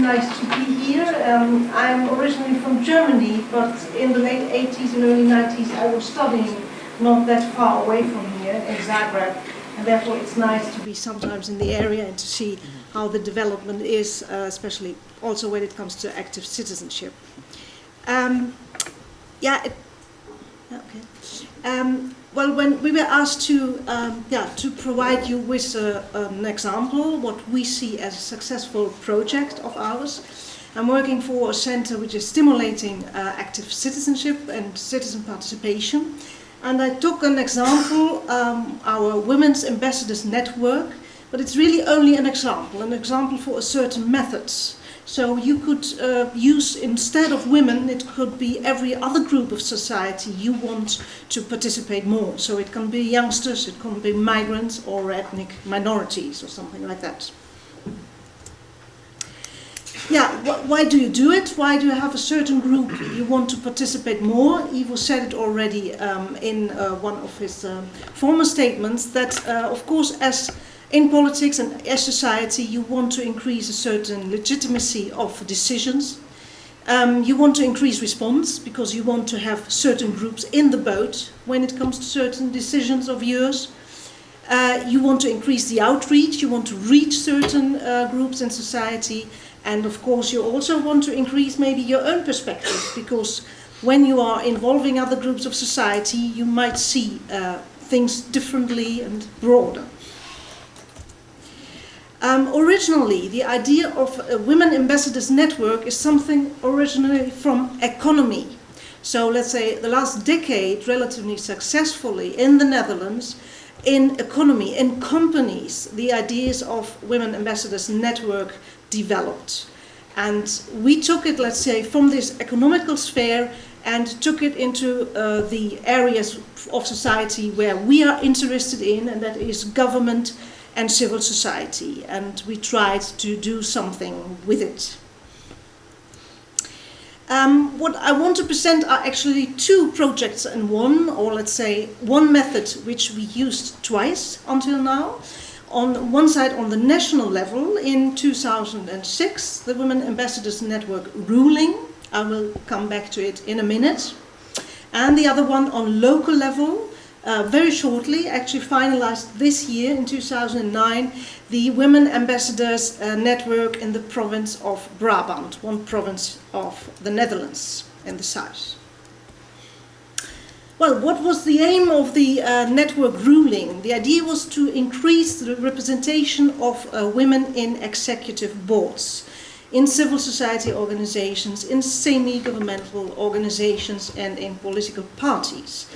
nice to be here. I'm originally from Germany, but in the late 80s and early 90s I was studying not that far away from here in Zagreb, and therefore it's nice to be sometimes in the area and to see how the development is, especially also when it comes to active citizenship. Well, when we were asked to provide you with an example, what we see as a successful project of ours, I'm working for a center which is stimulating active citizenship and citizen participation. And I took an example, our Women's Ambassadors Network, but it's really only an example for a certain methods. So you could use, instead of women, it could be every other group of society you want to participate more. So it can be youngsters, it can be migrants or ethnic minorities or something like that. Yeah, why do you do it? Why do you have a certain group you want to participate more? Ivo said it already in one of his former statements that, of course, as in politics and as society, you want to increase a certain legitimacy of decisions. You want to increase response because you want to have certain groups in the boat when it comes to certain decisions of yours. You want to increase the outreach, you want to reach certain groups in society. And of course, you also want to increase maybe your own perspective, because when you are involving other groups of society, you might see things differently and broader. Originally, the idea of a Women Ambassadors Network is something originally from economy. So let's say the last decade, relatively successfully in the Netherlands, in economy, in companies, the ideas of Women Ambassadors Network developed. And we took it, let's say, from this economical sphere and took it into the areas of society where we are interested in, and that is government and civil society, and we tried to do something with it. What I want to present are actually two projects in one, or let's say one method which we used twice until now. On one side, on the national level, in 2006, the Women Ambassadors Network ruling. I will come back to it in a minute. And the other one on local level, very shortly, actually finalized this year in 2009, the Women Ambassadors Network in the province of Brabant, one province of the Netherlands in the south. Well, what was the aim of the network ruling? The idea was to increase the representation of women in executive boards, in civil society organizations, in semi-governmental organizations, and in political parties.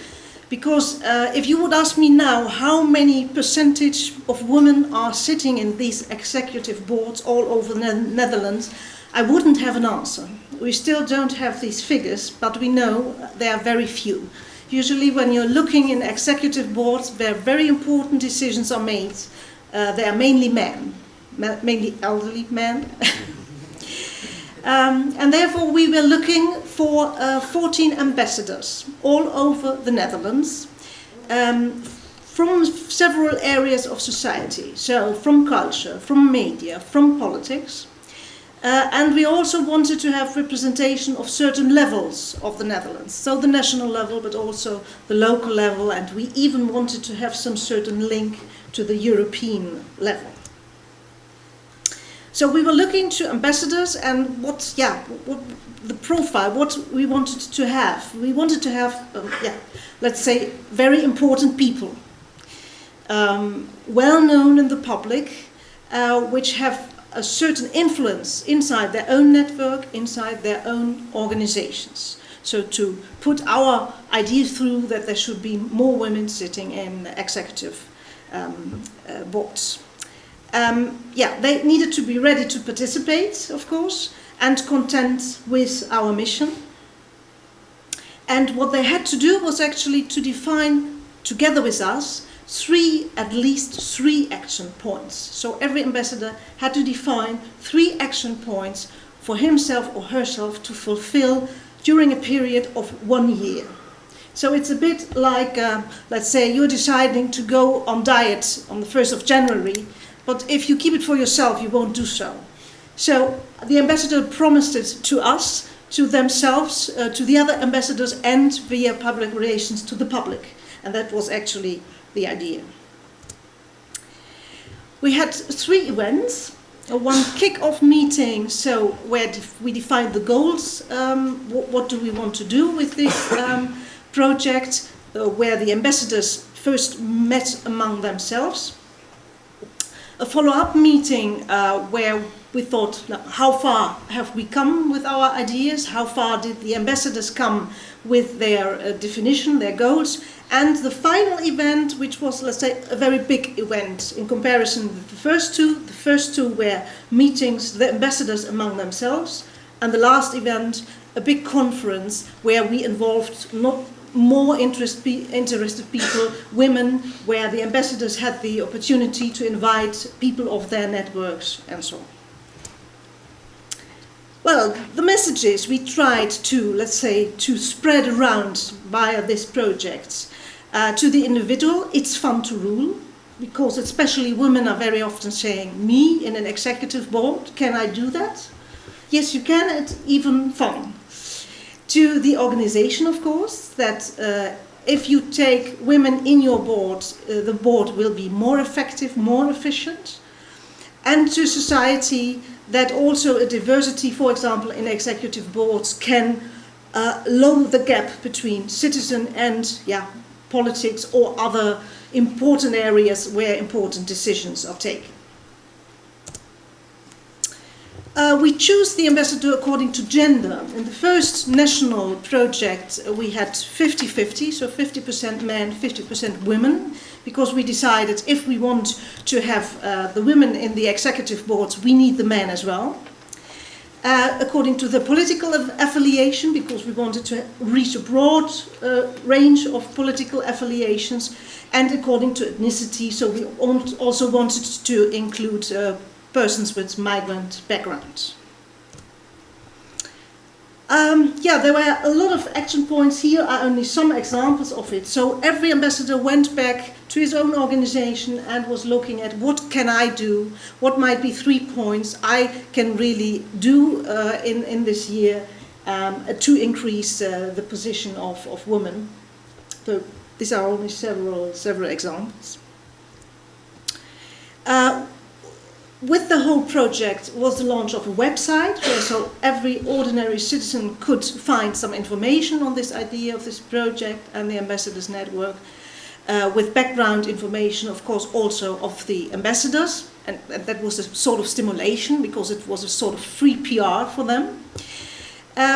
Because if you would ask me now how many percentage of women are sitting in these executive boards all over the Netherlands, I wouldn't have an answer. We still don't have these figures, but we know there are very few. Usually when you're looking in executive boards where very important decisions are made, they are mainly men, mainly elderly men. And therefore we were looking for 14 ambassadors all over the Netherlands from several areas of society. So from culture, from media, from politics. And we also wanted to have representation of certain levels of the Netherlands. So the national level, but also the local level. And we even wanted to have some certain link to the European level. So we were looking to ambassadors and what the profile, what we wanted to have. We wanted to have, let's say, very important people, well known in the public, which have a certain influence inside their own network, inside their own organizations. So to put our idea through that there should be more women sitting in executive boards. They needed to be ready to participate, of course, and content with our mission. And what they had to do was actually to define, together with us, at least three action points. So every ambassador had to define 3 action points for himself or herself to fulfill during a period of 1 year. So it's a bit like, let's say you're deciding to go on diet on the 1st of January, but if you keep it for yourself, you won't do so. So the ambassador promised it to us, to themselves, to the other ambassadors, and via public relations to the public. And that was actually the idea. We had 3 events. One kick-off meeting, so where we defined the goals, what do we want to do with this project, where the ambassadors first met among themselves. A follow-up meeting where we thought, how far have we come with our ideas, how far did the ambassadors come with their definition, their goals, and the final event, which was, let's say, a very big event in comparison with the first two. The first two were meetings, the ambassadors among themselves, and the last event, a big conference where we involved not more interested people, women, where the ambassadors had the opportunity to invite people of their networks and so on. Well, the messages we tried to, let's say, to spread around via this project to the individual. It's fun to rule, because especially women are very often saying, me in an executive board, can I do that? Yes, you can, it's even fun. To the organization, of course, that if you take women in your board, the board will be more effective, more efficient. And to society, that also a diversity, for example, in executive boards can lower the gap between citizen and politics or other important areas where important decisions are taken. We choose the ambassador according to gender. In the first national project, we had 50-50, so 50% men, 50% women, because we decided if we want to have the women in the executive boards, we need the men as well. According to the political affiliation, because we wanted to reach a broad range of political affiliations, and according to ethnicity, so we also wanted to include persons with migrant backgrounds. There were a lot of action points. Here are only some examples of it. So every ambassador went back to his own organization and was looking at what can I do, what might be 3 points I can really do in this year to increase the position of women. So these are only several examples. With the whole project was the launch of a website where so every ordinary citizen could find some information on this idea of this project and the ambassadors network, with background information, of course, also of the ambassadors, and that was a sort of stimulation because it was a sort of free PR for them.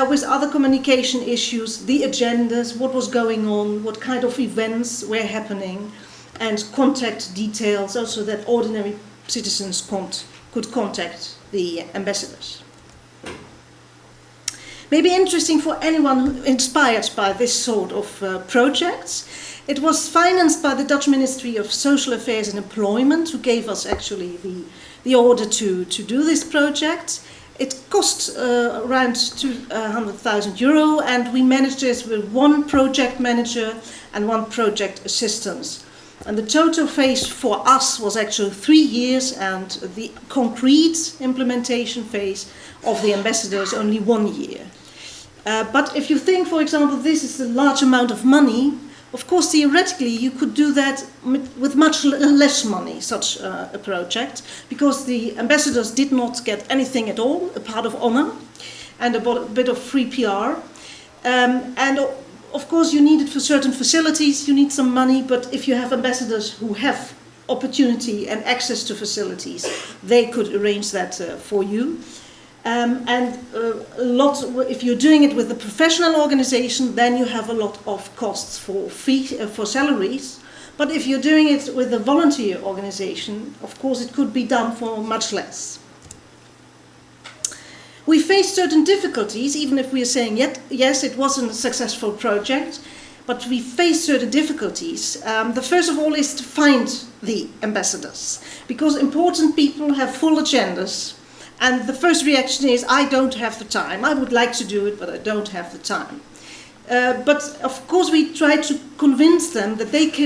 With other communication issues, the agendas, what was going on, what kind of events were happening, and contact details, also that ordinary citizens could contact the ambassadors. Maybe interesting for anyone inspired by this sort of projects. It was financed by the Dutch Ministry of Social Affairs and Employment, who gave us actually the order to do this project. It cost around 200,000 euro, and we managed this with 1 project manager and 1 project assistant. And the total phase for us was actually 3 years, and the concrete implementation phase of the ambassadors only 1 year. But if you think, for example, this is a large amount of money, of course, theoretically, you could do that with much less money, such a project, because the ambassadors did not get anything at all, a part of honor and a bit of free PR. And of course, you need it for certain facilities, you need some money, but if you have ambassadors who have opportunity and access to facilities, they could arrange that for you. If you're doing it with a professional organization, then you have a lot of costs for salaries. But if you're doing it with a volunteer organization, of course, it could be done for much less. We faced certain difficulties, even if we are saying, yes, it wasn't a successful project, but we faced certain difficulties. The first of all is to find the ambassadors, because important people have full agendas. And the first reaction is, I don't have the time. I would like to do it, but I don't have the time. But of course we try to convince them that they can